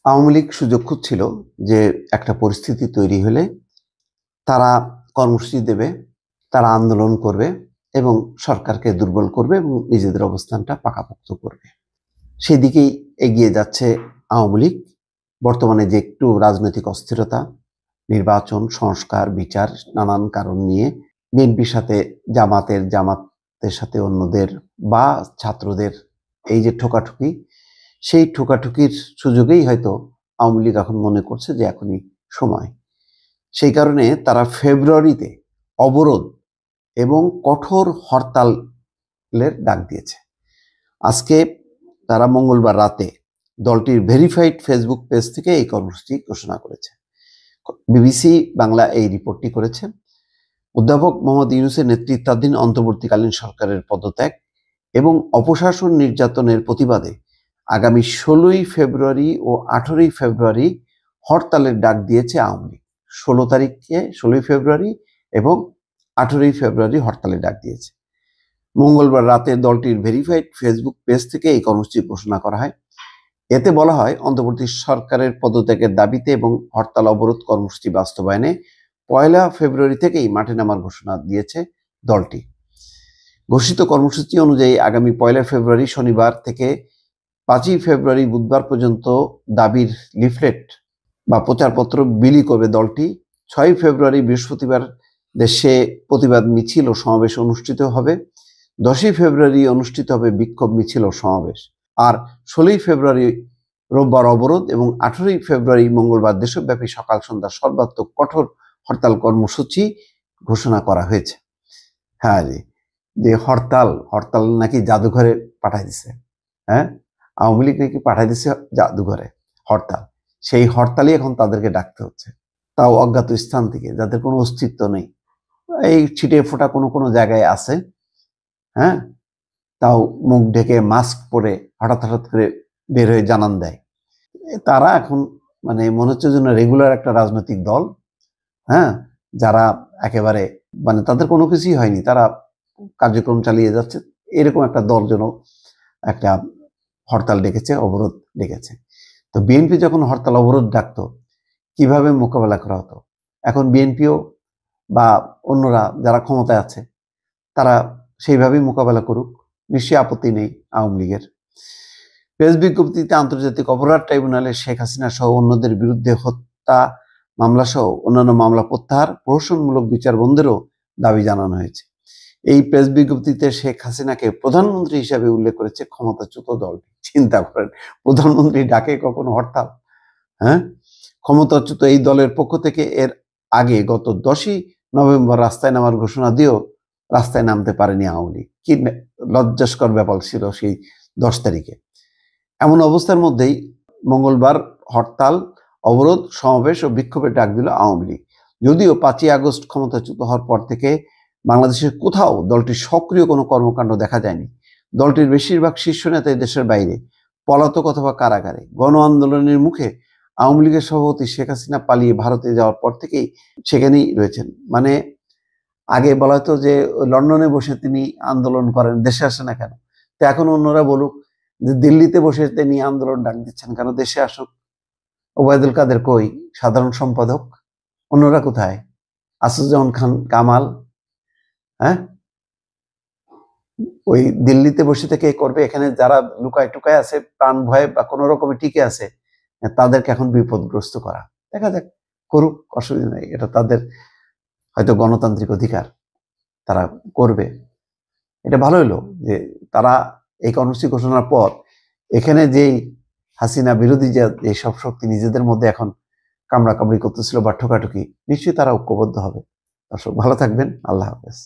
আওয়ামী লীগ সুযোগ খুঁজছিল যে একটা পরিস্থিতি তৈরি হলে তারা কর্মসূচি দেবে, তারা আন্দোলন করবে এবং সরকারকে দুর্বল করবে এবং নিজেদের অবস্থানটা পাকাপোক্ত করবে। সেদিকেই এগিয়ে যাচ্ছে আওয়ামী লীগ। বর্তমানে যে একটু রাজনৈতিক অস্থিরতা, নির্বাচন, সংস্কার, বিচার, নানান কারণ নিয়ে বিএনপির সাথে জামাতের সাথে অন্যদের বা ছাত্রদের এই যে ঠোকাঠুকি, সেই ঠোকাঠুকির সুযোগেই হয়তো আওয়ামী লীগ এখন মনে করছে যে এখনই সময়। সেই কারণে তারা ফেব্রুয়ারিতে অবরোধ এবং কঠোর হরতালের ডাক দিয়েছে। আজকে তারা মঙ্গলবার রাতে দলটির ভেরিফাইড ফেসবুক পেজ থেকে এই কর্মসূচি ঘোষণা করেছে। বিবিসি বাংলা এই রিপোর্টটি করেছে। অধ্যাপক মোহাম্মদ ইউনূসের নেতৃত্বাধীন অন্তর্বর্তীকালীন সরকারের পদত্যাগ এবং অপশাসন নির্যাতনের প্রতিবাদে আগামী 16ই ফেব্রুয়ারি ও 18ই ফেব্রুয়ারি হরতালের ডাক দিয়েছে আওয়ামী লীগ। 16ই ফেব্রুয়ারি এবং 18ই ফেব্রুয়ারি হরতালের ডাক দিয়েছে। মঙ্গলবার রাতে দলটির ভেরিফাইড ফেসবুক পেজ থেকে এই কর্মসূচি ঘোষণা করা হয়। এতে বলা হয়, অন্তর্বর্তী সরকারের পদত্যাগের দাবিতে এবং হরতাল অবরোধ কর্মসূচি বাস্তবায়নে 1 ফেব্রুয়ারি থেকেই মাঠে নামার ঘোষণা দিয়েছে দলটি। ঘোষিত কর্মসূচি অনুযায়ী আগামী 1 ফেব্রুয়ারি শনিবার থেকে 5ই ফেব্রুয়ারি বুধবার পর্যন্ত দাবির লিফলেট বা প্রচারপত্র বিলি করবে দলটি। 6 ফেব্রুয়ারি বৃহস্পতিবার দেশে প্রতিবাদ মিছিল ও সমাবেশ অনুষ্ঠিত হবে। 10ই ফেব্রুয়ারি অনুষ্ঠিত হবে বিক্ষোভ মিছিল ও সমাবেশ। আর 16ই ফেব্রুয়ারি রোববার অবরোধ এবং 18ই ফেব্রুয়ারি মঙ্গলবার দেশব্যাপী সকাল সন্ধ্যা সর্বাত্মক কঠোর হরতাল কর্মসূচি ঘোষণা করা হয়েছে। হ্যাঁ জি, যে হরতাল নাকি জাদুঘরে পাঠাই দিছে। হ্যাঁ, আওয়ামী লীগ নাকি পাঠাই দিছে জাদুঘরে হরতাল। সেই হরতালই এখন তাদেরকে ডাকতে হচ্ছে, তাও অজ্ঞাত স্থান থেকে, যাদের কোনো অস্তিত্ব নেই। এই ছিটে ফোটা কোনো জায়গায় আছে, হ্যাঁ, তাও মুখ ঢেকে মাস্ক পরে হঠাৎ করে বের হয়ে জানান দেয়। তারা এখন মানে মনে হচ্ছে যেন রেগুলার একটা রাজনৈতিক দল, হ্যাঁ, যারা একেবারে মানে তাদের কোনো কিছুই হয়নি, তারা কার্যক্রম চালিয়ে যাচ্ছে, এরকম একটা দল যেন একটা হরতাল ডেকেছে, অবরোধ ডেকেছে। তো বিএনপি যখন হরতাল অবরোধ ডাকতো, কিভাবে মোকাবেলা করা হতো? এখন বিএনপিও বা অন্যরা যারা ক্ষমতায় আছে তারা সেইভাবেই মোকাবেলা করুক, নিশ্চয়ই আপত্তি নেই আওয়ামী লীগের। প্রেস বিজ্ঞপ্তিতে আন্তর্জাতিক অপরাধ ট্রাইব্যুনালে শেখ হাসিনা সহ অন্যদের বিরুদ্ধে হত্যা মামলা সহ অন্যান্য মামলা প্রত্যাহার, প্রহসনমূলক বিচার বন্ধেরও দাবি জানানো হয়েছে। এই প্রেস বিজ্ঞপ্তিতে শেখ হাসিনাকে প্রধানমন্ত্রী হিসাবে উল্লেখ করেছে ক্ষমতাচ্যুত দলটি। চিন্তা করেন, প্রধানমন্ত্রী ডাকে কখনো হরতাল? হ্যাঁ, ক্ষমতাচ্যুত এই দলের পক্ষ থেকে এর আগে গত 10ই নভেম্বর রাস্তায় নামার ঘোষণা দিয়েও রাস্তায় নামতে পারেনি আওয়ামী লীগ। কি লজ্জাস্কর ব্যাপার ছিল সেই 10 তারিখে। এমন অবস্থার মধ্যেই মঙ্গলবার হরতাল, অবরোধ, সমাবেশ ও বিক্ষোভের ডাক দিল আওয়ামী লীগ। যদিও 5ই আগস্ট ক্ষমতাচ্যুত হওয়ার পর থেকে বাংলাদেশের কোথাও দলটির সক্রিয় কোনো কর্মকাণ্ড দেখা যায়নি। দলটির বেশিরভাগ শীর্ষ নেতাই দেশের বাইরে, পলাতক অথবা কারাগারে। গণ আন্দোলনের মুখে আওয়ামী লীগের সভাপতি শেখ হাসিনা পালিয়ে ভারতে যাওয়ার পর থেকেই সেখানেই রয়েছেন। মানে আগে বলা হতো যে লন্ডনে বসে তিনি আন্দোলন করেন, দেশে আসে না কেন? তো এখন অন্যরা বলুক যে দিল্লিতে বসে তিনি আন্দোলন ডাক দিচ্ছেন কেন, দেশে আসুক। ওবায়দুল কাদের কই, সাধারণ সম্পাদক? অন্যরা কোথায়? আসুজ্জামান খান কামাল, হ্যাঁ, ওই দিল্লিতে বসে থেকে করবে। এখানে যারা লুকায় টুকায় আছে, প্রাণ ভয়ে বা কোনো রকমে টিকে আছে, তাদেরকে এখন বিপদগ্রস্ত করা। দেখা যাক, করুক, অসুবিধা নেই, এটা তাদের হয়তো গণতান্ত্রিক অধিকার, তারা করবে। এটা ভালো হলো যে তারা এই কর্মসূচি ঘোষণার পর এখানে যেই হাসিনা বিরোধী যে সব শক্তি নিজেদের মধ্যে এখন কামড়াকামড়ি করতেছিল বা ঠোকাঠুকি, নিশ্চয়ই তারা ঐক্যবদ্ধ হবে। দর্শক ভালো থাকবেন, আল্লাহ হাফেজ।